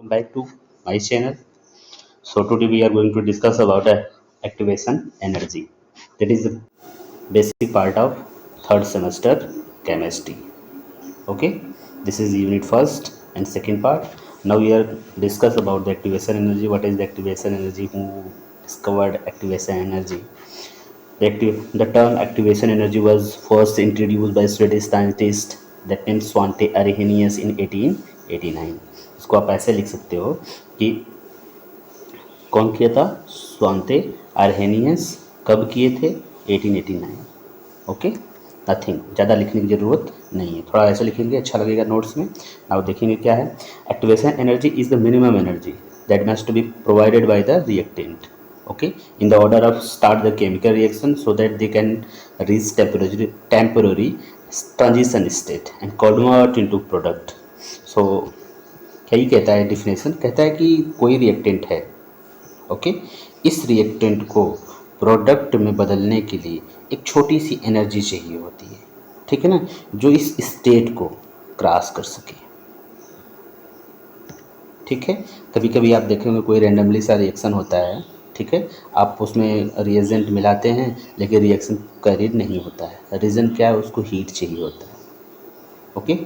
welcome back to my channel. So today we are going to discuss about activation energy. That is the basic part of third semester chemistry. Okay, this is unit first and second part. Now we are discuss about the activation energy. What is the activation energy? Who discovered activation energy? The term activation energy was first introduced by Swedish scientist that named Svante Arrhenius in 1889. इसको आप ऐसे लिख सकते हो कि कौन किया था? Svante Arrhenius. कब किए थे? 1889। ओके, नथिंग, ज़्यादा लिखने की ज़रूरत नहीं है, थोड़ा ऐसे लिखेंगे अच्छा लगेगा नोट्स में। नाउ देखेंगे क्या है। Activation energy is the minimum energy that must be provided by the reactant, okay, in the order of start the chemical reaction so that they can reach temporary transition state and convert into product. So क्या ही कहता है definition? कहता है कि कोई reactant है, okay, इस reactant को प्रोडक्ट में बदलने के लिए एक छोटी सी एनर्जी चाहिए होती है, ठीक है ना, जो इस स्टेट को क्रॉस कर सके। ठीक है, कभी कभी आप देखेंगे कोई रैंडमली सा रिएक्शन होता है, ठीक है, आप उसमें रिएजेंट मिलाते हैं लेकिन रिएक्शन कैरिड नहीं होता है। रीज़न क्या है? उसको हीट चाहिए होता है, ओके,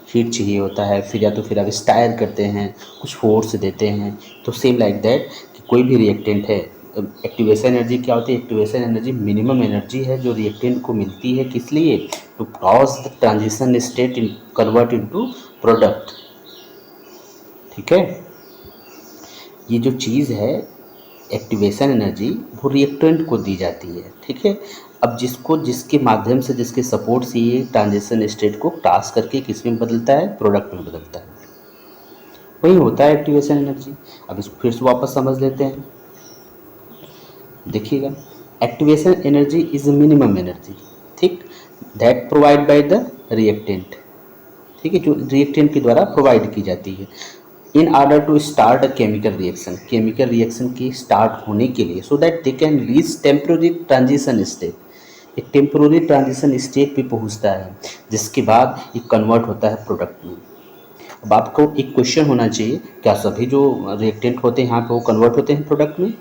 हीट चाहिए होता है। फिर या तो फिर आप स्टायर करते हैं, कुछ फोर्स देते हैं। तो सेम लाइक दैट कि कोई भी रिएक्टेंट है, एक्टिवेशन एनर्जी क्या होती है? एक्टिवेशन एनर्जी मिनिमम एनर्जी है जो रिएक्टेंट को मिलती है, किस लिए? To cross the transition state in convert into product. ठीक है, ये जो चीज़ है एक्टिवेशन एनर्जी वो रिएक्टेंट को दी जाती है, ठीक है। अब जिसके माध्यम से, जिसके सपोर्ट से ये ट्रांजिशन स्टेट को क्रॉस करके किस में बदलता है? प्रोडक्ट में बदलता है, वही होता है एक्टिवेशन एनर्जी। अब इसको फिर से वापस समझ लेते हैं, देखिएगा। Activation energy is minimum energy, ठीक, that provide by the reactant, ठीक है, जो रिएक्टेंट के द्वारा प्रोवाइड की जाती है in order to start a chemical reaction की स्टार्ट होने के लिए, so that they can reach temporary transition state. एक टेम्प्रोरी ट्रांजिशन स्टेट पे पहुंचता है जिसके बाद ये कन्वर्ट होता है प्रोडक्ट में। अब आपको एक क्वेश्चन होना चाहिए, क्या सभी जो रिएक्टेंट होते हैं यहाँ पे वो कन्वर्ट होते हैं प्रोडक्ट में?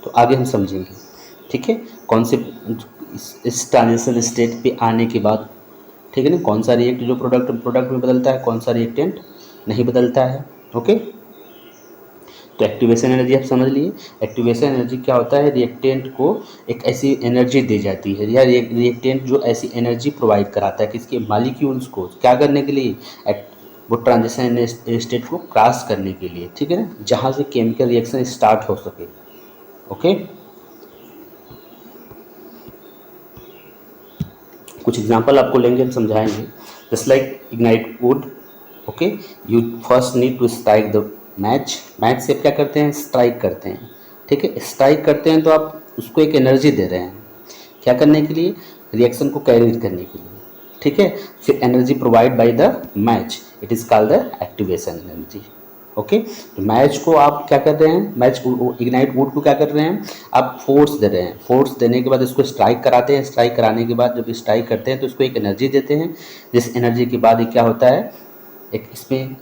तो आगे हम समझेंगे, ठीक है, कौन से इस ट्रांजिशन स्टेट पे आने के बाद, ठीक है ना, कौन सा रिएक्ट जो प्रोडक्ट में बदलता है, कौन सा रिएक्टेंट नहीं बदलता है। ओके, तो एक्टिवेशन एनर्जी आप समझ लिए। एक्टिवेशन एनर्जी क्या होता है? रिएक्टेंट को एक ऐसी एनर्जी दी जाती है, या रिएक्टेंट जो ऐसी एनर्जी प्रोवाइड कराता है किसके? मॉलिक्यूल्स को क्या करने के लिए? वो ट्रांजिशन स्टेट को क्रॉस करने के लिए, ठीक है ना, जहाँ से केमिकल रिएक्शन स्टार्ट हो सके। ओके, कुछ एग्जांपल आपको लेंगे, हम समझाएंगे। Just like ignite wood, okay, you first need to strike the match से क्या करते हैं? स्ट्राइक करते हैं, ठीक है, स्ट्राइक करते हैं तो आप उसको एक एनर्जी दे रहे हैं, क्या करने के लिए? रिएक्शन को कैरी करने के लिए, ठीक है। फिर energy provide by the match, it is called the activation energy. Okay, तो मैच को आप क्या कर रहे हैं? मैच इग्नाइट वुड को क्या कर रहे हैं? आप फोर्स दे रहे हैं, फोर्स देने के बाद इसको स्ट्राइक कराते हैं, स्ट्राइक कराने के बाद जब स्ट्राइक करते हैं तो इसको एक एनर्जी देते हैं, जिस एनर्जी के बाद क्या होता है? एक इसमें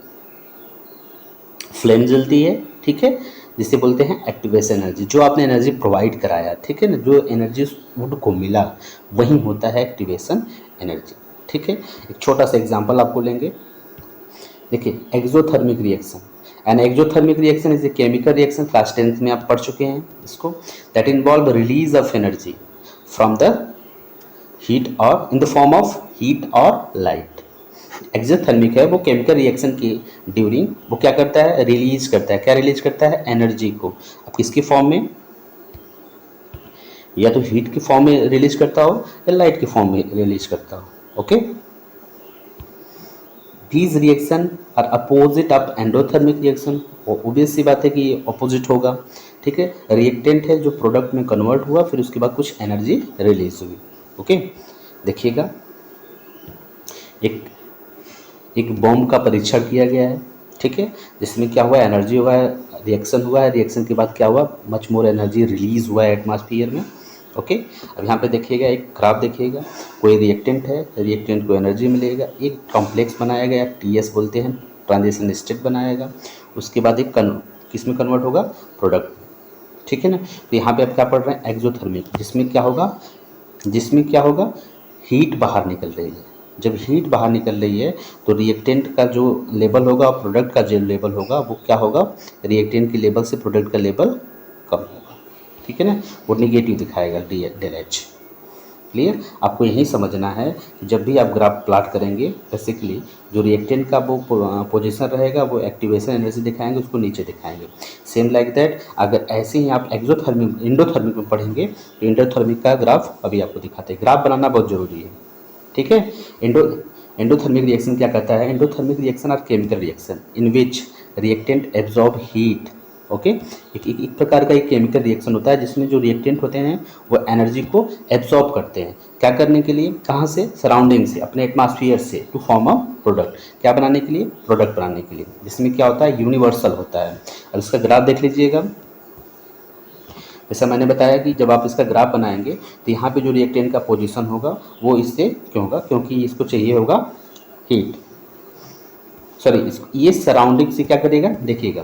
फ्लेम जलती है, ठीक है, जिसे बोलते हैं एक्टिवेशन एनर्जी, जो आपने एनर्जी प्रोवाइड कराया, ठीक है ना, जो एनर्जी वुड को मिला वही होता है एक्टिवेशन एनर्जी, ठीक है। एक छोटा सा एग्जांपल आपको लेंगे, देखिए, exothermic reaction. An exothermic reaction is a chemical reaction, class 10th में आप पढ़ चुके हैं इसको, that involve the release of energy from the heat और in the form of heat और लाइट। एक्सोथर्मिक है वो केमिकल रिएक्शन के ड्यूरिंग वो क्या करता है? रिलीज करता है, क्या रिलीज करता है? एनर्जी को। अब किसकी फॉर्म में? या तो हीट की फॉर्म में रिलीज करता हो या लाइट की फॉर्म में रिलीज करता हो। Okay, these reaction are opposite of endothermic reaction. Obvious सी बात है कि ये अपोजिट होगा, ठीक है। रिएक्टेंट है जो प्रोडक्ट में कन्वर्ट हुआ, फिर उसके बाद कुछ एनर्जी रिलीज हुई। ओके, देखिएगा, एक बॉम्ब का परीक्षण किया गया है, ठीक है, जिसमें क्या हुआ? एनर्जी हुआ है, रिएक्शन हुआ है, रिएक्शन के बाद क्या हुआ? मच मोर एनर्जी रिलीज हुआ है एटमॉस्फेयर में। ओके, अब यहाँ पे देखिएगा, एक ग्राफ देखिएगा, कोई रिएक्टेंट है, रिएक्टेंट को एनर्जी मिलेगा, एक कॉम्प्लेक्स बनाया गया, टीएस बोलते हैं, ट्रांजिशन स्टेट बनाएगा, उसके बाद एक किस में कन्वर्ट होगा, प्रोडक्ट। ठीक है ना। तो यहाँ पे आप क्या पढ़ रहे हैं, एक्सोथर्मिक, जिसमें क्या होगा, हीट बाहर निकल रही है। जब हीट बाहर निकल रही है तो रिएक्टेंट का जो लेवल होगा और प्रोडक्ट का जो लेवल होगा वो क्या होगा, रिएक्टेंट के लेवल से प्रोडक्ट का लेवल कम होगा। ठीक है ना, वो निगेटिव दिखाएगा डेल एच। क्लियर। आपको यही समझना है कि जब भी आप ग्राफ प्लॉट करेंगे, बेसिकली जो रिएक्टेंट का वो पोजीशन रहेगा वो एक्टिवेशन एनर्जी दिखाएंगे, उसको नीचे दिखाएंगे। सेम लाइक दैट, अगर ऐसे ही आप एक्सोथर्मिक इंडोथर्मिक में पढ़ेंगे तो इंडोथर्मिक का ग्राफ अभी आपको दिखाते हैं। ग्राफ बनाना बहुत जरूरी है। ठीक है। एंडोथर्मिक रिएक्शन क्या कहता है, endothermic reaction are chemical reaction in which reactant absorb heat. Okay, एक प्रकार का एक केमिकल रिएक्शन होता है जिसमें जो रिएक्टेंट होते हैं वो एनर्जी को एब्जॉर्ब करते हैं। क्या करने के लिए, कहाँ से, सराउंडिंग से, अपने एटमॉस्फेयर से, टू फॉर्म अ प्रोडक्ट। क्या बनाने के लिए, प्रोडक्ट बनाने के लिए, जिसमें क्या होता है, यूनिवर्सल होता है। अब इसका ग्राफ देख लीजिएगा। जैसा मैंने बताया कि जब आप इसका ग्राफ बनाएंगे तो यहाँ पे जो रिएक्टेंट का पोजीशन होगा वो इससे क्यों होगा, क्योंकि इसको चाहिए होगा हीट। सॉरी, ये सराउंडिंग से क्या करेगा, देखिएगा,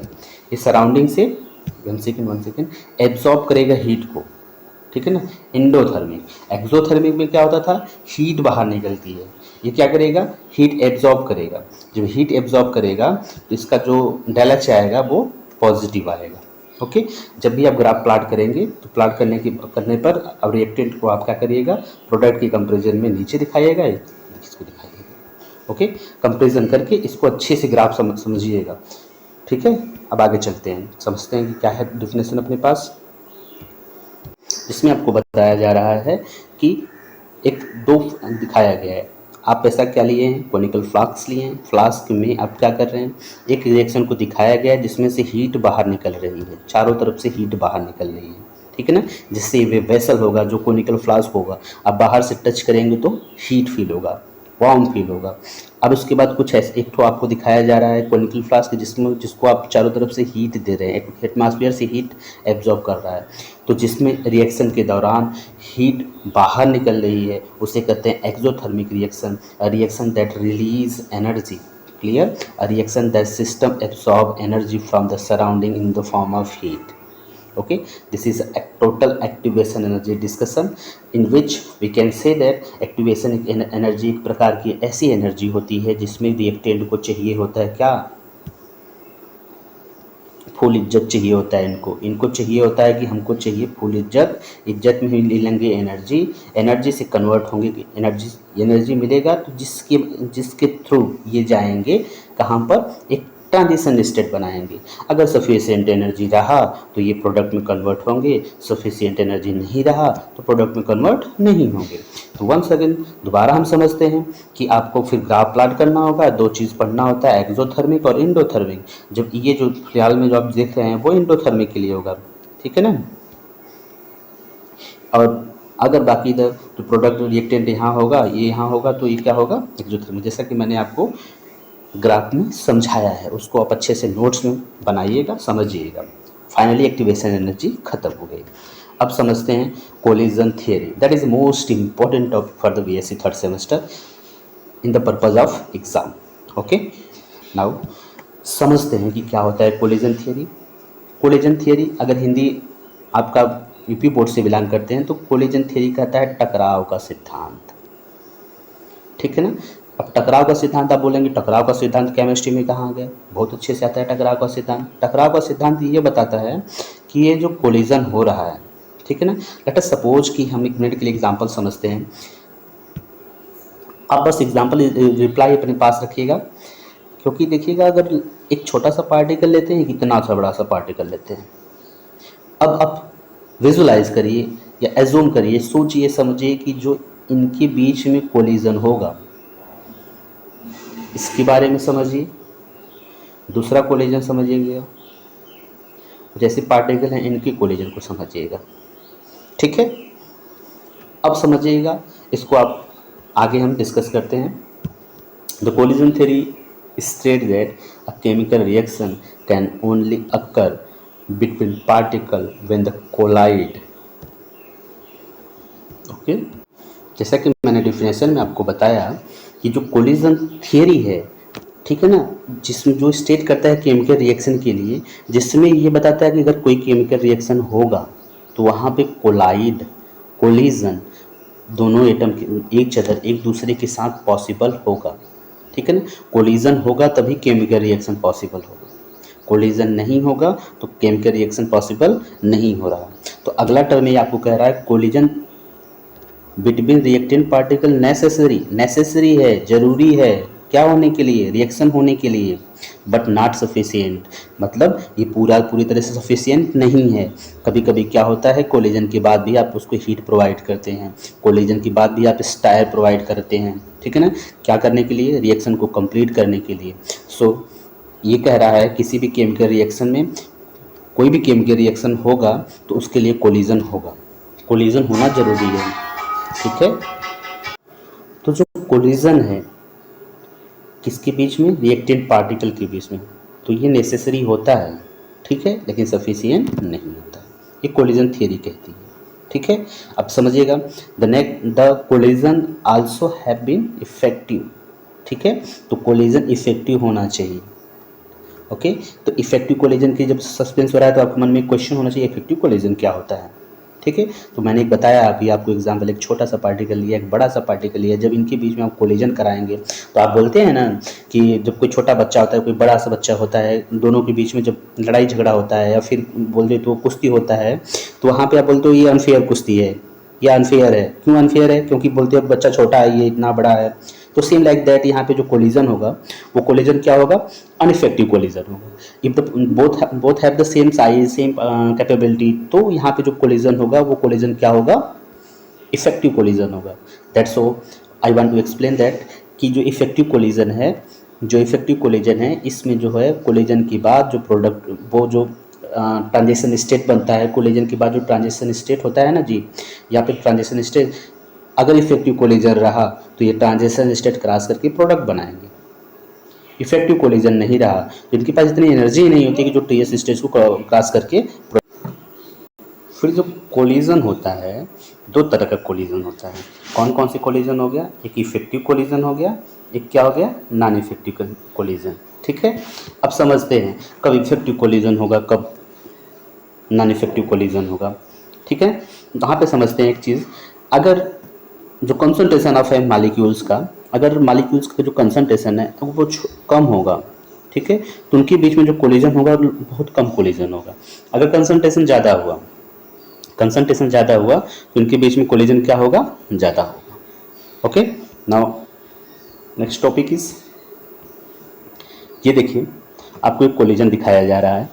ये सराउंडिंग से वन सेकेंड एब्जॉर्ब करेगा हीट को। ठीक है ना, इंडोथर्मिक। एक्सोथर्मिक में क्या होता था, हीट बाहर निकलती है, ये क्या करेगा, हीट एब्जॉर्ब करेगा। जब हीट एब्जॉर्ब करेगा तो इसका जो डेल एच आएगा वो पॉजिटिव आएगा। ओके, जब भी आप ग्राफ प्लॉट करेंगे तो प्लॉट करने पर अब रिएक्टेंट को आप क्या करिएगा, प्रोडक्ट की कंपेरिजन में नीचे दिखाइएगा, इसको दिखाइएगा। ओके, कंपेरिजन करके इसको अच्छे से ग्राफ समझिएगा। ठीक है, अब आगे चलते हैं, समझते हैं कि क्या है डिफिनेशन अपने पास, जिसमें आपको बताया जा रहा है कि एक दो दिखाया गया है। आप ऐसा क्या लिए हैं, कोनिकल फ्लास्क लिए हैं। फ्लास्क में आप क्या कर रहे हैं, एक रिएक्शन को दिखाया गया है जिसमें से हीट बाहर निकल रही है, चारों तरफ से हीट बाहर निकल रही है। ठीक है ना, जिससे वे वेसल होगा, जो कोनिकल फ्लास्क होगा, आप बाहर से टच करेंगे तो हीट फील होगा, वार्म फील होगा। अब उसके बाद कुछ ऐसे एक तो आपको दिखाया जा रहा है कोनिकल फ्लास्क जिसको आप चारों तरफ से हीट दे रहे हैं, एटमॉस्फेयर से हीट एब्जॉर्ब कर रहा है, तो जिसमें रिएक्शन के दौरान हीट बाहर निकल रही है, उसे कहते हैं exothermic reaction. A reaction that release energy, clear, a reaction that system absorb energy from the surrounding in the form of heat. Okay, this is a total activation energy discussion in which we can say that activation energy एक प्रकार की ऐसी energy होती है जिसमें reactant को चाहिए होता है क्या, फुल इज्जत चाहिए होता है। इनको चाहिए होता है कि हमको चाहिए फुल इज्जत, इज्जत में ही ले लेंगे एनर्जी, एनर्जी से कन्वर्ट होंगे, एनर्जी मिलेगा तो जिसके थ्रू ये जाएंगे कहाँ पर, एक ट्रांजिशन स्टेट बनाएंगे। अगर सफिशिएंट एनर्जी रहा तो ये प्रोडक्ट में कन्वर्ट होंगे, सफिशिएंट एनर्जी नहीं रहा तो प्रोडक्ट में कन्वर्ट नहीं होंगे। तो वंस अगेन दोबारा हम समझते हैं कि आपको फिर ग्राफ प्लॉट करना होगा, दो चीज़ पढ़ना होता है, एक्सोथर्मिक और इंडोथर्मिक। जब ये जो फिलहाल में जो आप देख रहे हैं वो इंडोथर्मिक के लिए होगा। ठीक है ना, और अगर बाकी इधर तो प्रोडक्ट रिएक्टेंट यहाँ होगा, ये यहाँ होगा, तो ये क्या होगा, एक्सोथर्मिक। जैसा कि मैंने आपको ग्राफ में समझाया है, उसको आप अच्छे से नोट्स में बनाइएगा, समझिएगा। फाइनली एक्टिवेशन एनर्जी खत्म हो गई। अब समझते हैं collision theory, that is most important for the BSc third semester in the purpose of exam. Okay, now समझते हैं कि क्या होता है कोलिजन थियरी। कोलिजन थियरी अगर हिंदी आपका यूपी बोर्ड से बिलोंग करते हैं तो कोलिजन थियरी कहता है टकराव का सिद्धांत। ठीक है ना, अब टकराव का सिद्धांत आप बोलेंगे टकराव का सिद्धांत केमिस्ट्री में कहाँ आ गया, बहुत अच्छे से आता है टकराव का सिद्धांत। टकराव का सिद्धांत ये बताता है कि ये जो कोलिजन हो रहा है, ठीक है ना, लेट अस सपोज कि हम एक मिनट के लिए एग्जांपल समझते हैं। आप बस एग्जांपल रिप्लाई अपने पास रखिएगा, क्योंकि देखिएगा अगर एक छोटा सा पार्टिकल लेते हैं, कितना सा बड़ा सा पार्टिकल लेते हैं। अब आप विजुलाइज करिए या एज्यूम करिए, सोचिए समझिए कि जो इनके बीच में कोलिजन होगा इसके बारे में समझिए, दूसरा कोलिजन समझिएगा, जैसे पार्टिकल हैं इनके कोलिजन को समझिएगा। ठीक है, अब समझिएगा इसको, आप आगे हम डिस्कस करते हैं। The collision theory state that a chemical reaction can only occur between particle when the collide. Okay, जैसा कि मैंने डिफिनेशन में आपको बताया कि जो कोलिजन थियरी है ठीक है ना, जिसमें जो स्टेट करता है केमिकल रिएक्शन के लिए, जिसमें ये बताता है कि अगर कोई केमिकल रिएक्शन होगा तो वहाँ पे कोलिजन दोनों एटम के एक दूसरे के साथ पॉसिबल होगा। ठीक है ना, कोलिजन होगा तभी केमिकल रिएक्शन पॉसिबल होगा, कोलिजन नहीं होगा तो केमिकल रिएक्शन पॉसिबल नहीं हो रहा। तो अगला टर्म ये आपको कह रहा है collision between reactant particle necessary है, जरूरी है, क्या होने के लिए, रिएक्शन होने के लिए, बट नॉट सफिशिएंट, मतलब ये पूरी तरह से सफिशिएंट नहीं है। कभी कभी क्या होता है, कोलिजन के बाद भी आप उसको हीट प्रोवाइड करते हैं, कोलिजन के बाद भी आप स्टायर प्रोवाइड करते हैं। ठीक है ना, क्या करने के लिए, रिएक्शन को कंप्लीट करने के लिए। सो ये कह रहा है किसी भी केमिकल रिएक्शन में, कोई भी केमिकल रिएक्शन होगा तो उसके लिए कोलिजन होगा, कोलिजन होना जरूरी है। ठीक है, तो जो कोलिजन है किसके बीच में, रिएक्टेंट पार्टिकल के बीच में, तो ये नेसेसरी होता है। ठीक है, लेकिन सफिशिएंट नहीं होता, ये कोलिजन थ्योरी कहती है। ठीक है, अब समझिएगा, the collision also have been effective. ठीक है, तो कोलिजन इफेक्टिव होना चाहिए। ओके, तो इफेक्टिव कोलिजन की जब सस्पेंस हो रहा है तो आपके मन में क्वेश्चन होना चाहिए इफेक्टिव कोलिजन क्या होता है। ठीक है, तो मैंने एक बताया अभी आपको एग्जाम्पल, एक छोटा सा पार्टिकल लिया, एक बड़ा सा पार्टिकल लिया, जब इनके बीच में आप कोलिजन कराएंगे तो आप बोलते हैं ना कि जब कोई छोटा बच्चा होता है, कोई बड़ा सा बच्चा होता है, दोनों के बीच में जब लड़ाई झगड़ा होता है या फिर बोलते तो कुश्ती होता है, तो वहाँ पे आप बोलते हो ये अनफेयर कुश्ती है, ये अनफेयर है। क्यों अनफेयर है, क्योंकि बोलते हो बच्चा छोटा है, ये इतना बड़ा है। तो सेम लाइक दैट यहाँ पे जो कोलिजन होगा वो कोलिजन क्या होगा, अनइफेक्टिव कोलिजन होगा। If the both have the same size, same capability, तो यहाँ पे जो कोलिजन होगा वो कोलिजन क्या होगा, इफेक्टिव कोलिजन होगा। That's so I want to explain that कि जो इफेक्टिव कोलिजन है, इसमें जो है कोलिजन के बाद जो प्रोडक्ट, वो जो ट्रांजिशन स्टेट बनता है, कोलिजन के बाद जो ट्रांजिशन स्टेट होता है ना जी, यहाँ पे ट्रांजिशन स्टेट अगर इफेक्टिव कोलिजन रहा तो ये ट्रांजिशन स्टेट क्रॉस करके प्रोडक्ट बनाएंगे। इफेक्टिव कोलिजन नहीं रहा तो इनके पास इतनी एनर्जी नहीं होती कि जो टीएस स्टेज को क्रॉस करके। फिर जो कोलिजन होता है, दो तरह का कोलिजन होता है। कौन कौन सी कोलिजन हो गया, एक इफेक्टिव कोलिजन हो गया, एक क्या हो गया, नॉन इफेक्टिव कोलिजन। ठीक है, अब समझते हैं कब इफेक्टिव कोलिजन होगा, कब नॉन इफेक्टिव कोलिजन होगा। ठीक है, यहाँ पे समझते हैं एक चीज़, अगर जो कंसंट्रेशन ऑफ है मालिक्यूल्स का, अगर मालिक्यूल्स का जो कंसंट्रेशन है वो कम होगा, ठीक है, तो उनके बीच में जो कोलिजन होगा बहुत कम कोलिजन होगा। अगर कंसंट्रेशन ज़्यादा हुआ तो उनके बीच में कोलिजन क्या होगा, ज़्यादा होगा। Okay, now next topic is, ये देखिए आपको एक कोलिजन दिखाया जा रहा है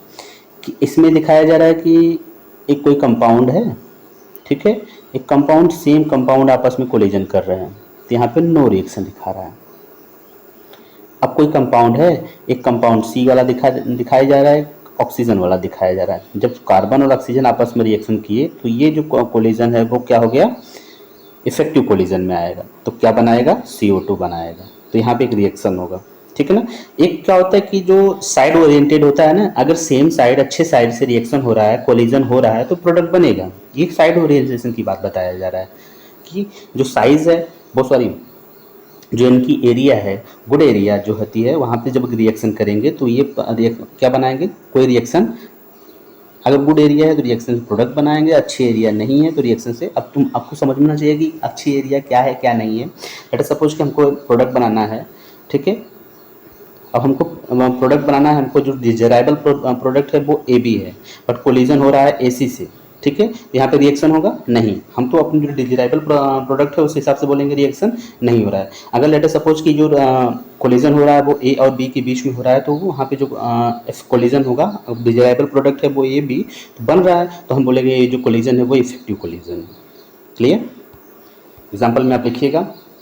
कि इसमें दिखाया जा रहा है कि एक कोई कंपाउंड है, ठीक है, एक कंपाउंड, सेम कंपाउंड आपस में कोलिजन कर रहे हैं, तो यहाँ पे नो रिएक्शन दिखा रहा है। अब कोई कंपाउंड है, एक कंपाउंड सी वाला दिखाया जा रहा है, ऑक्सीजन वाला दिखाया जा रहा है। जब कार्बन और ऑक्सीजन आपस में रिएक्शन किए तो ये जो कोलिजन है वो क्या हो गया, इफेक्टिव कोलिजन में आएगा। तो क्या बनाएगा, CO2 बनाएगा। तो यहाँ पे एक रिएक्शन होगा। ठीक है ना, एक क्या होता है कि जो साइड ओरिएंटेड होता है ना, अगर सेम साइड, अच्छे साइड से रिएक्शन हो रहा है, कोलिजन हो रहा है तो प्रोडक्ट बनेगा। ये साइड ओरिएंटेशन की बात बताया जा रहा है कि जो साइज है वो, सॉरी, जो इनकी एरिया है, गुड एरिया जो होती है, वहाँ पे जब रिएक्शन करेंगे तो ये क्या बनाएंगे, कोई रिएक्शन। अगर गुड एरिया है तो रिएक्शन से प्रोडक्ट बनाएंगे, अच्छी एरिया नहीं है तो रिएक्शन से। अब आपको समझना चाहिए कि अच्छी एरिया क्या है क्या नहीं है। लेट सपोज कि हमको प्रोडक्ट बनाना है, ठीक है, अब हमको प्रोडक्ट बनाना है, हमको जो डिजायरेबल प्रोडक्ट है वो AB है, बट कोलिजन हो रहा है AC से। ठीक है, यहाँ पे रिएक्शन होगा नहीं, हम तो अपनी जो डिजायरेबल प्रोडक्ट है उस हिसाब से बोलेंगे रिएक्शन नहीं हो रहा है। अगर लेट सपोज कि जो कोलिजन हो रहा है वो A और B के बीच में हो रहा है, तो वहाँ पे जो कोलिजन होगा, डिजायरेबल प्रोडक्ट है वो AB तो बन रहा है, तो हम बोलेंगे ये जो कोलिजन है वो इफेक्टिव कोलिजन है। क्लियर, एग्जाम्पल में आप लिखिएगा,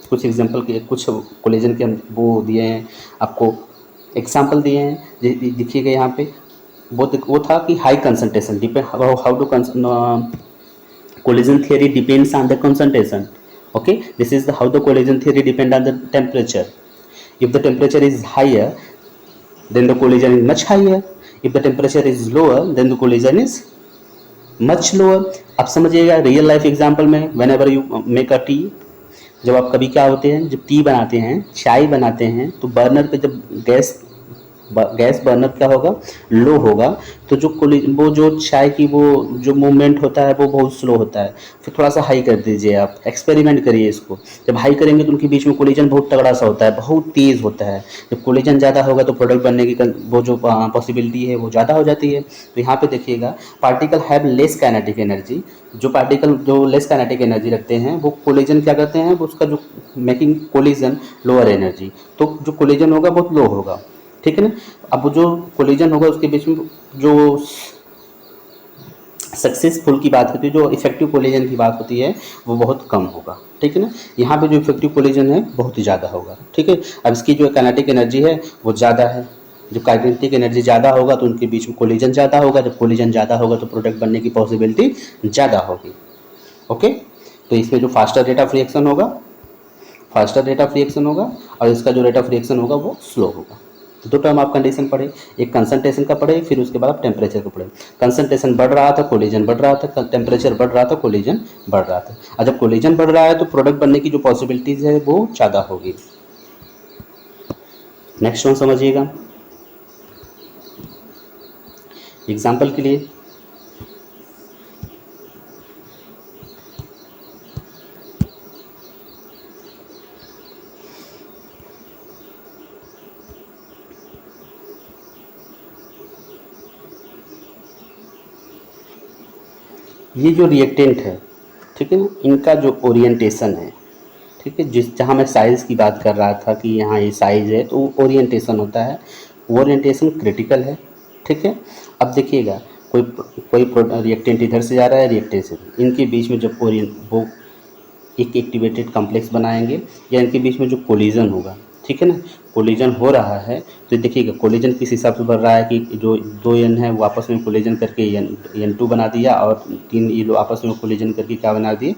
कुछ एग्जाम्पल के, कुछ कोलिजन के हम वो दिए हैं आपको, एग्जाम्पल दिए हैं, देखिएगा यहाँ पे। वो था कि high concentration depend, how to collision theory depends on the concentration. Okay, this is how the collision theory depend on the temperature. If the temperature is higher then the collision is much higher, if the temperature is lower then the collision is much lower. अब समझिएगा real life example में, whenever you make a tea, जब आप कभी क्या होते हैं, जब टी बनाते हैं, चाय बनाते हैं, तो बर्नर पे जब गैस बर्नर क्या होगा, लो होगा, तो वो जो चाय की वो जो मूवमेंट होता है वो बहुत स्लो होता है। फिर थोड़ा सा हाई कर दीजिए, आप एक्सपेरिमेंट करिए इसको। जब हाई करेंगे तो उनके बीच में कोलिजन बहुत तगड़ा सा होता है, बहुत तेज़ होता है। जब कोलिजन ज़्यादा होगा तो प्रोडक्ट बनने की वो जो पॉसिबिलिटी है वो ज़्यादा हो जाती है। तो यहाँ पे देखिएगा, particle have less kinetic energy. जो पार्टिकल जो लेस काइनेटिक एनर्जी रखते हैं वो कोलिजन क्या करते हैं, वो उसका जो मेकिंग कोलिजन लोअर एनर्जी, तो जो कोलिजन होगा बहुत लो होगा, ठीक है ना। अब वो जो कोलिजन होगा उसके बीच में जो सक्सेसफुल की बात होती है, जो इफेक्टिव कोलिजन की बात होती है, वो बहुत कम होगा, ठीक है ना। यहाँ पे जो इफेक्टिव कोलिजन है बहुत ही ज़्यादा होगा, ठीक है। अब इसकी जो काइनेटिक एनर्जी है वो ज़्यादा है। जब काइनेटिक एनर्जी ज़्यादा होगा तो उनके बीच में कोलिजन ज़्यादा होगा, जब कोलिजन ज़्यादा होगा तो प्रोडक्ट बनने की पॉसिबिलिटी ज़्यादा होगी। ओके, तो इसमें जो फास्टर रेट ऑफ रिएक्शन होगा और इसका जो रेट ऑफ रिएक्शन होगा वो स्लो होगा। तो दो टर्म आप कंडीशन पढ़े, एक कंसंट्रेशन का पढ़े, फिर उसके बाद आप टेम्परेचर का पढ़े। कंसंट्रेशन बढ़ रहा था, कोलिजन बढ़ रहा था, टेम्परेचर बढ़ रहा था, कोलिजन बढ़ रहा था। और जब कोलिजन बढ़ रहा है तो प्रोडक्ट बनने की जो पॉसिबिलिटीज है वो ज़्यादा होगी। नेक्स्ट वन समझिएगा, एग्जाम्पल के लिए ये जो रिएक्टेंट है, ठीक है ना, इनका जो ओरिएंटेशन है, ठीक है, जहाँ मैं साइज़ की बात कर रहा था कि यहाँ ये साइज़ है, तो ओरिएंटेशन होता है, ओरिएंटेशन क्रिटिकल है, ठीक है। अब देखिएगा, कोई कोई रिएक्टेंट इधर से जा रहा है, रिएक्टेंट से, इनके बीच में जब वो एक एक्टिवेटेड कॉम्प्लेक्स बनाएंगे या इनके बीच में जो कोलिजन होगा, ठीक है ना, कोलिजन हो रहा है, तो देखिएगा कोलिजन किस हिसाब से बढ़ रहा है कि जो दो एन है वो आपस में कोलिजन करके एन टू बना दिया, और तीन ये लोग आपस में कोलिजन करके क्या बना दिए,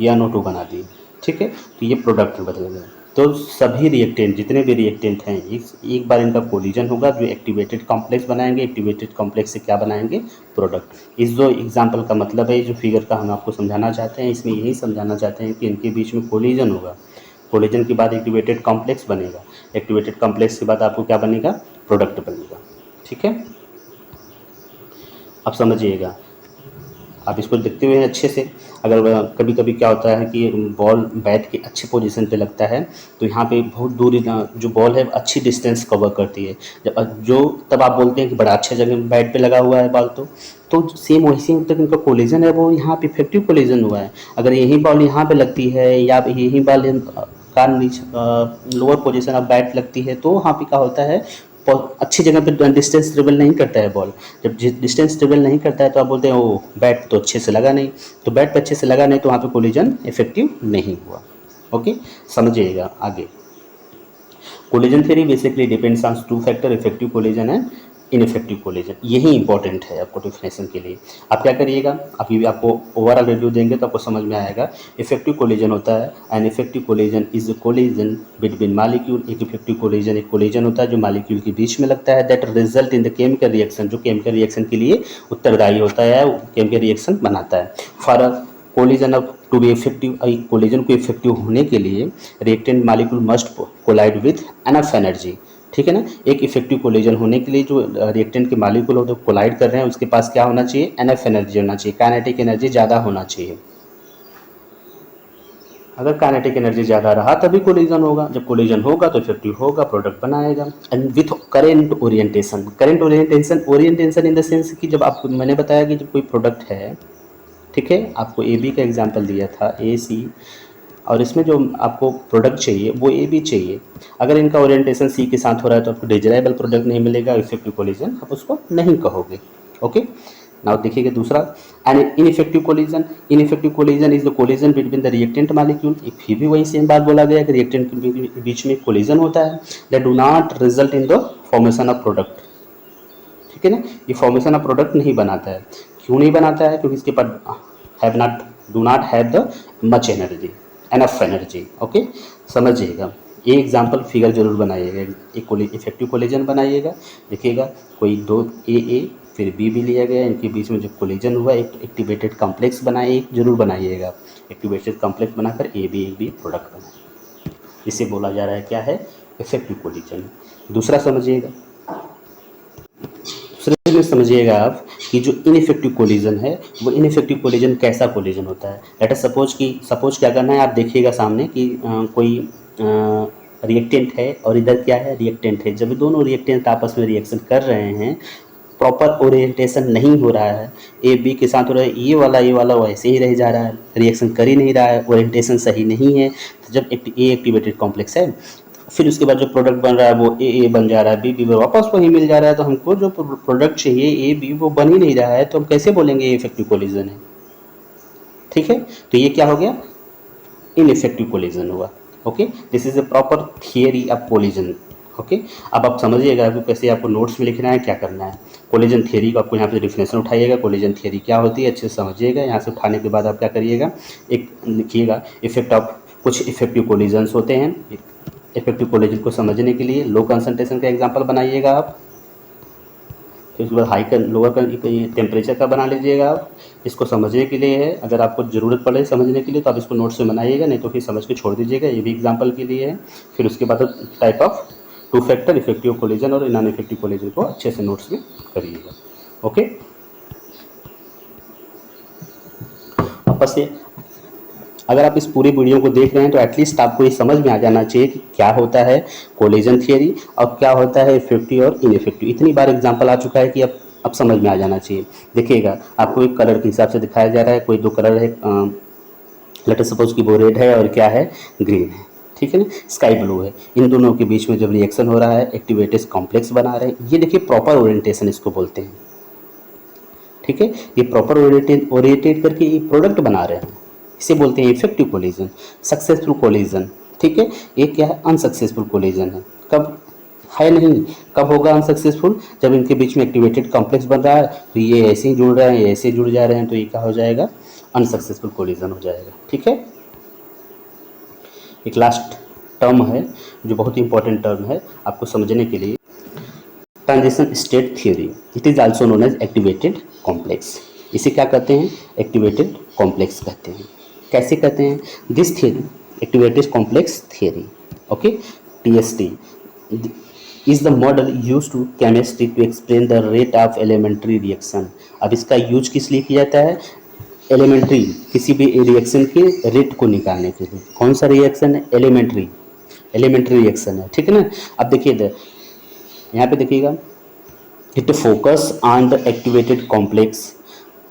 या NO2 बना दिए, ठीक है। तो ये प्रोडक्ट बदल गए। तो सभी रिएक्टेंट, जितने भी रिएक्टेंट हैं, एक बार इनका कोलिजन होगा, जो एक्टिवेटेड कॉम्प्लेक्स बनाएंगे, एक्टिवेटेड कॉम्प्लेक्स से क्या बनाएंगे, प्रोडक्ट। इस जो एग्जांपल का मतलब है, जो फिगर का हम आपको समझाना चाहते हैं, इसमें यही समझाना चाहते हैं कि इनके बीच में कोलिजन होगा, कोलिजन के बाद एक्टिवेटेड कॉम्प्लेक्स बनेगा, एक्टिवेटेड कॉम्प्लेक्स के बाद आपको क्या बनेगा, प्रोडक्ट बनेगा, ठीक है। अब समझिएगा, आप इसको देखते हुए अच्छे से। अगर कभी कभी क्या होता है कि बॉल बैट के अच्छे पोजीशन पे लगता है, तो यहाँ पे बहुत दूर जो बॉल है अच्छी डिस्टेंस कवर करती है, तब आप बोलते हैं कि बड़ा अच्छा जगह बैट पे लगा हुआ है बॉल। तो सेम वैसे ही तक इनका कोलिजन है वो यहाँ पे इफेक्टिव कोलिजन हुआ है। अगर यही बॉल यहाँ पे लगती है या यही बॉल का नीचे लोअर पोजीशन ऑफ बैट लगती है, तो वहाँ पे क्या होता है, अच्छी जगह पे डिस्टेंस ट्रेवल नहीं करता है बॉल। जब डिस्टेंस ट्रेवल नहीं करता है तो आप बोलते हैं ओ बैट तो अच्छे से लगा नहीं, तो बैट पे अच्छे से लगा नहीं तो वहाँ पे कोलिजन इफेक्टिव नहीं हुआ। ओके, समझिएगा आगे। Collision theory basically depends on two factor, effective collision and ineffective collision. यही इंपॉर्टेंट है आपको डेफिनेशन के लिए। आप क्या करिएगा, आप ये आपको ओवरऑल रिव्यू देंगे तो आपको समझ में आएगा। इफेक्टिव कोलिजन होता है, and effective collision is a collision between molecule. एक इफेक्टिव कोलिजन एक कोलिजन होता है जो मॉलिक्यूल के बीच में लगता है, that result in the chemical reaction, जो केमिकल रिएक्शन के लिए उत्तरदायी होता है, केमिकल रिएक्शन बनाता है। For collision of to be effective, collision को इफेक्टिव होने के लिए reactant molecule must collide with enough energy, ठीक है ना। एक इफेक्टिव कोलिजन होने के लिए जो रिएक्टेंट के मॉलिक्यूल होते हैं कोलाइड कर रहे हैं, उसके पास क्या होना चाहिए, एनफ एनर्जी होना चाहिए, काइनेटिक एनर्जी ज़्यादा होना चाहिए। अगर काइनेटिक एनर्जी ज़्यादा रहा तभी कोलिजन होगा, जब कोलिजन होगा तो इफेक्टिव होगा, प्रोडक्ट बनाएगा। And with current orientation, current orientation, orientation in the sense कि जब आपको मैंने बताया कि जब कोई प्रोडक्ट है, ठीक है, आपको ए बी का एग्जांपल दिया था, ए सी, और इसमें जो आपको प्रोडक्ट चाहिए वो ए बी चाहिए। अगर इनका ओरिएंटेशन सी के साथ हो रहा है तो आपको डिजायरेबल प्रोडक्ट नहीं मिलेगा, इफेक्टिव कोलिजन आप उसको नहीं कहोगे। ओके, नाउ देखिएगा दूसरा, and ineffective collision. Ineffective collision is the collision between the reactant molecule. फिर भी वही सेम बात बोला गया कि रिएक्टेंट के बीच में कोलिजन होता है, that do not result in the formation of product, ठीक है ना। ये फॉर्मेशन ऑफ प्रोडक्ट नहीं बनाता है। क्यों नहीं बनाता है, क्योंकि इसके पास do not have the much energy, enough energy. Okay, समझिएगा। ये एग्जांपल फिगर जरूर बनाइएगा, एक इफेक्टिव कोलिजन बनाइएगा। देखिएगा कोई दो ए फिर बी भी लिया गया, इनके बीच में जो कोलिजन हुआ एक एक्टिवेटेड कॉम्प्लेक्स बनाए, एक जरूर बनाइएगा, एक्टिवेटेड कॉम्प्लेक्स बनाकर ए बी प्रोडक्ट बनाए। इसे बोला जा रहा है क्या है, इफेक्टिव कोलिजन। दूसरा समझिएगा, दूसरे में समझिएगा आप कि जो इनइफेक्टिव कोलिजन है वो इनइफेक्टिव कोलिजन कैसा कोलिजन होता है। लेट अस सपोज क्या करना है, आप देखिएगा सामने कि कोई रिएक्टेंट है और इधर क्या है, रिएक्टेंट है। जब दोनों रिएक्टेंट आपस में रिएक्शन कर रहे हैं, प्रॉपर ओरिएंटेशन नहीं हो रहा है, ए बी के साथ हो रहा है, ये वाला वैसे ही रह जा रहा है, रिएक्शन कर ही नहीं रहा है, ओरिएंटेशन सही नहीं है। तो जब ए एक्टिवेटेड कॉम्प्लेक्स है, फिर उसके बाद जो प्रोडक्ट बन रहा है वो ए बन जा रहा है, बी वापस वही मिल जा रहा है, तो हमको जो प्रोडक्ट चाहिए ए बी वो बन ही नहीं रहा है, तो हम कैसे बोलेंगे ये इफेक्टिव कोलिजन है। ठीक है, तो ये क्या हो गया, इनइफेक्टिव कोलिजन हुआ। Okay, this is a proper theory of collision. Okay, अब आप समझिएगा कि कैसे आपको नोट्स में लिखना है, क्या करना है। कोलिजन थियरी को आपको यहाँ पे डिफिनेशन उठाइएगा, कोलिजन थियरी क्या होती है अच्छे से समझिएगा। यहाँ से उठाने के बाद आप क्या करिएगा, एक लिखिएगा इफेक्ट ऑफ, कुछ इफेक्टिव कोलिजन्स होते हैं। इफेक्टिव कोलिजन को समझने के लिए लो कंसंट्रेशन का एग्जांपल बनाइएगा आप, फिर उसके बाद हाई का लोअर का टेम्परेचर का बना लीजिएगा आप। इसको समझने के लिए है, अगर आपको ज़रूरत पड़े समझने के लिए तो आप इसको नोट्स में बनाइएगा, नहीं तो फिर समझ के छोड़ दीजिएगा, ये भी एग्जांपल के लिए है। फिर उसके बाद type of two factor effective collision और नॉन इफेक्टिव कोलिजन को अच्छे से नोट्स में करिएगा। ओके, वापस से अगर आप इस पूरी वीडियो को देख रहे हैं तो एटलीस्ट आपको ये समझ में आ जाना चाहिए कि क्या होता है कोलिजन थियरी और क्या होता है इफेक्टिव और इनइफेक्टिव। इतनी बार एग्जांपल आ चुका है कि अब समझ में आ जाना चाहिए। देखिएगा, आपको एक कलर के हिसाब से दिखाया जा रहा है, कोई दो कलर है, लेट अस सपोज कि वो रेड है और क्या है, ग्रीन है। ठीक है ना, स्काई ब्लू है। इन दोनों के बीच में जब रिएक्शन हो रहा है, एक्टिवेटेड कॉम्प्लेक्स बना रहे हैं। ये देखिए प्रॉपर ओरिएंटेशन इसको बोलते हैं। ठीक है, ये प्रॉपर ओरिएंटेड करके ये प्रोडक्ट बना रहे हैं, इसे बोलते हैं इफेक्टिव कोलिजन, सक्सेसफुल कोलिजन। ठीक है, ये क्या है, अनसक्सेसफुल कोलिजन है। कब है, नहीं, कब होगा अनसक्सेसफुल, जब इनके बीच में एक्टिवेटेड कॉम्प्लेक्स बन रहा है, तो ये ऐसे ही जुड़ रहे हैं, ये ऐसे जुड़ जा रहे हैं, तो ये क्या हो जाएगा, अनसक्सेसफुल कोलिजन हो जाएगा। ठीक है, एक लास्ट टर्म है जो बहुत ही इंपॉर्टेंट टर्म है आपको समझने के लिए, transition state theory. It is also known as activated complex. इसे क्या कहते हैं, एक्टिवेटेड कॉम्प्लेक्स कहते हैं। कैसे कहते हैं, this theory, activated complex theory, okay, TST is the model use to chemistry to explain the rate of elementary reaction. अब इसका यूज किस लिए किया जाता है, एलिमेंट्री किसी भी रिएक्शन के रेट को निकालने के लिए। कौन सा रिएक्शन है, एलिमेंट्री रिएक्शन है। ठीक है ना, अब देखिए यहाँ पे देखिएगा, it focus on the activated complex.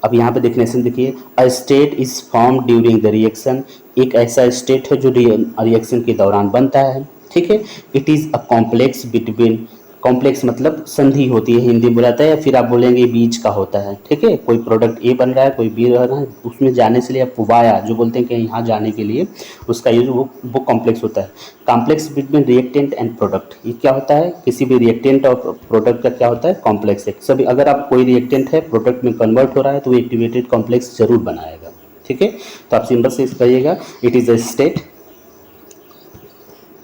अब यहाँ पे डेफिनेशन देखिए, a state is form during the reaction. एक ऐसा स्टेट है जो रिएक्शन के दौरान बनता है। ठीक है, it is a complex between, complex मतलब संधि होती है, हिंदी बुलाता है, या फिर आप बोलेंगे बीच का होता है। ठीक है, कोई प्रोडक्ट ए बन रहा है, कोई बी बन रहा है, उसमें जाने से लिए आप वाया जो बोलते हैं कि यहाँ जाने के लिए उसका यूज वो कॉम्प्लेक्स होता है। Complex between reactant and product, ये क्या होता है, किसी भी रिएक्टेंट और प्रोडक्ट का क्या होता है, कॉम्प्लेक्स है। सभी अगर आप कोई रिएक्टेंट है प्रोडक्ट में कन्वर्ट हो रहा है तो वो एक्टिवेटेड कॉम्प्लेक्स जरूर बनाएगा। ठीक है, तो आप सिंपल से कहिएगा, it is a state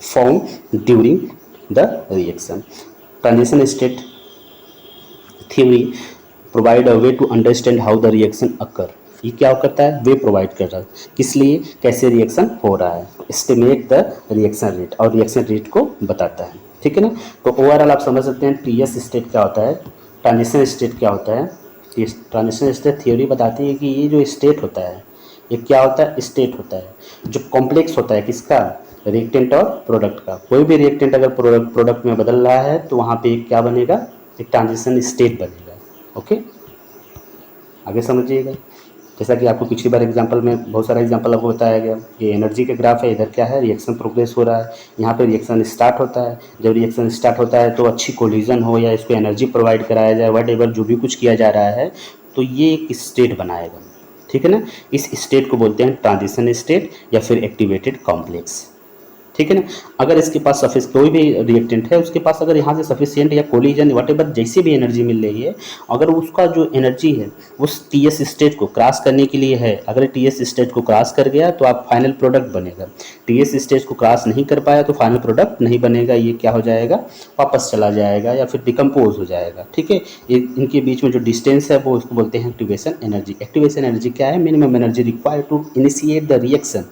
form during the reaction. Transition state theory provide a way to understand how the reaction occur. ये क्या करता है, वे प्रोवाइड कर रहा है, किस लिए, कैसे रिएक्शन हो रहा है, एस्टिमेट द रिएक्शन रेट, और रिएक्शन रेट को बताता है। ठीक है ना, तो ओवरऑल आप समझ सकते हैं TS स्टेट क्या होता है, ट्रांजिशन स्टेट क्या होता है। ट्रांजिशन स्टेट थ्योरी बताती है कि ये जो स्टेट होता है, ये क्या होता है, स्टेट होता है जो कॉम्प्लेक्स होता है, किसका, रिएक्टेंट और प्रोडक्ट का। कोई भी रिएक्टेंट अगर प्रोडक्ट में बदल रहा है तो वहाँ पे एक क्या बनेगा, एक ट्रांजिशन स्टेट बनेगा। ओके, आगे समझिएगा। जैसा कि आपको पिछली बार एग्जांपल में बहुत सारा एग्जांपल आपको बताया गया, ये एनर्जी का ग्राफ है, इधर क्या है, रिएक्शन प्रोग्रेस हो रहा है, यहाँ पे रिएक्शन स्टार्ट होता है। जब रिएक्शन स्टार्ट होता है तो अच्छी कोलिजन हो या इसको एनर्जी प्रोवाइड कराया जाए, वट एवर जो भी कुछ किया जा रहा है, तो ये एक स्टेट बनाएगा। ठीक है ना, इस स्टेट को बोलते हैं ट्रांजिशन स्टेट या फिर एक्टिवेटेड कॉम्प्लेक्स। ठीक है ना। अगर इसके पास सफिस कोई भी रिएक्टेंट है, उसके पास अगर यहाँ से सफिशिएंट या कोलिजन वॉटेवर जैसी भी एनर्जी मिल रही है, अगर उसका जो एनर्जी है वो टी एस स्टेट को क्रॉस करने के लिए है, अगर टी एस स्टेट को क्रॉस कर गया तो आप फाइनल प्रोडक्ट बनेगा। टी एस स्टेट को क्रॉस नहीं कर पाया तो फाइनल प्रोडक्ट नहीं बनेगा, ये क्या हो जाएगा, वापस चला जाएगा या फिर डिकम्पोज हो जाएगा। ठीक है, इनके बीच में जो डिस्टेंस है वो इसको बोलते हैं एक्टिवेशन एनर्जी। एक्टिवेशन एनर्जी क्या है, minimum energy required to initiate the reaction.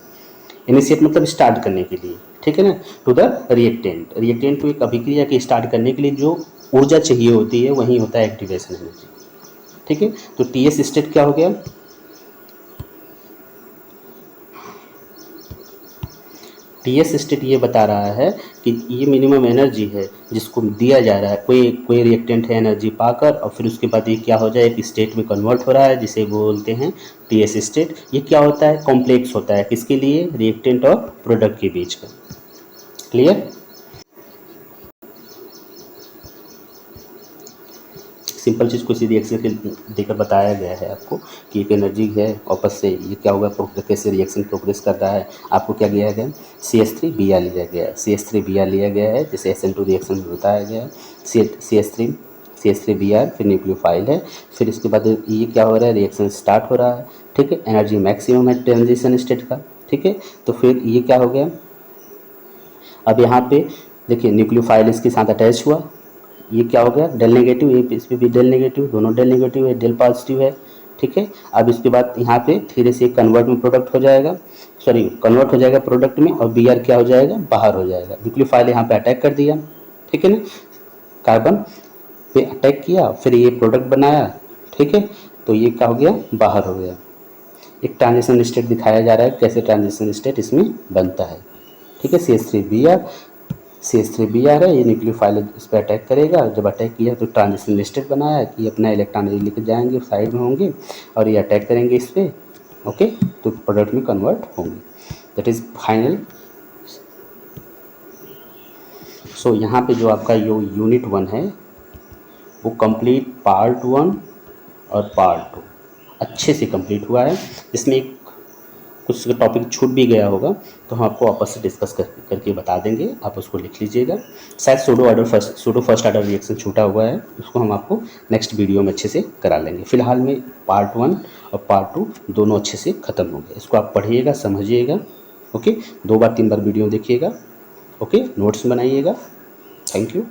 Initiate मतलब स्टार्ट करने के लिए, ठीक है ना, टू द रिएक्टेंट। रिएक्टेंट को एक अभिक्रिया के स्टार्ट करने के लिए जो ऊर्जा चाहिए होती है वही होता है एक्टिवेशन एनर्जी। ठीक है, तो टी एस स्टेट क्या हो गया, टी एस स्टेट ये बता रहा है कि ये मिनिमम एनर्जी है जिसको दिया जा रहा है, कोई रिएक्टेंट है एनर्जी पाकर और फिर उसके बाद ये क्या हो जाए, एक स्टेट में कन्वर्ट हो रहा है जिसे बोलते हैं टी एस स्टेट। ये क्या होता है, कॉम्प्लेक्स होता है, किसके लिए, रिएक्टेंट और प्रोडक्ट के बीच का। क्लियर। सिंपल चीज़ को इसी रिएक्शन देकर बताया गया है आपको कि एक एनर्जी है, वापस से ये क्या होगा, कैसे रिएक्शन प्रोग्रेस कर रहा है। आपको क्या दिया गया, CH3Br लिया गया है, CH3Br लिया गया है जैसे SN2 रिएक्शन में बताया गया है। CH3Br फिर न्यूक्लियोफाइल है, फिर इसके बाद ये क्या हो रहा है, रिएक्शन स्टार्ट हो रहा है। ठीक है, एनर्जी मैक्सिमम है ट्रांजिशन स्टेट का। ठीक है, तो फिर ये क्या हो गया, अब यहाँ पे देखिए न्यूक्लियोफाइल इसके साथ अटैच हुआ, ये क्या हो गया, डेल नेगेटिव, ये इस पर भी डेल नेगेटिव, दोनों डेल नेगेटिव है, डेल पॉजिटिव है। ठीक है, अब इसके बाद यहाँ पे धीरे से कन्वर्ट में प्रोडक्ट हो जाएगा, सॉरी कन्वर्ट हो जाएगा प्रोडक्ट में, और Br क्या हो जाएगा, बाहर हो जाएगा। न्यूक्लियोफाइल यहाँ पे अटैक कर दिया, ठीक है ना, कार्बन पे अटैक किया, फिर ये प्रोडक्ट बनाया। ठीक है, तो ये क्या हो गया, बाहर हो गया। एक ट्रांजिशन स्टेट दिखाया जा रहा है, कैसे ट्रांजिशन स्टेट इसमें बनता है। ठीक है, CH3Br है, ये न्यूक्लियोफाइल इस पर अटैक करेगा, जब अटैक किया तो ट्रांजिशन स्टेट बनाया कि अपना इलेक्ट्रॉन लेकर जाएंगे, साइड में होंगे और ये अटैक करेंगे इस पर। ओके, तो प्रोडक्ट में कन्वर्ट होंगे, दैट इज फाइनल। सो यहाँ पे जो आपका यूनिट 1 है वो कंप्लीट पार्ट 1 और पार्ट 2 अच्छे से कंप्लीट हुआ है। इसमें एक कुछ टॉपिक छूट भी गया होगा तो हम आपको वापस से डिस्कस करके बता देंगे, आप उसको लिख लीजिएगा। शायद सूडो फर्स्ट ऑर्डर रिएक्शन छूटा हुआ है, उसको हम आपको नेक्स्ट वीडियो में अच्छे से करा लेंगे। फिलहाल में पार्ट 1 और पार्ट 2 दोनों अच्छे से ख़त्म हो गए, इसको आप पढ़िएगा, समझिएगा। ओके, 2 बार 3 बार वीडियो देखिएगा। ओके, नोट्स बनाइएगा। Thank you.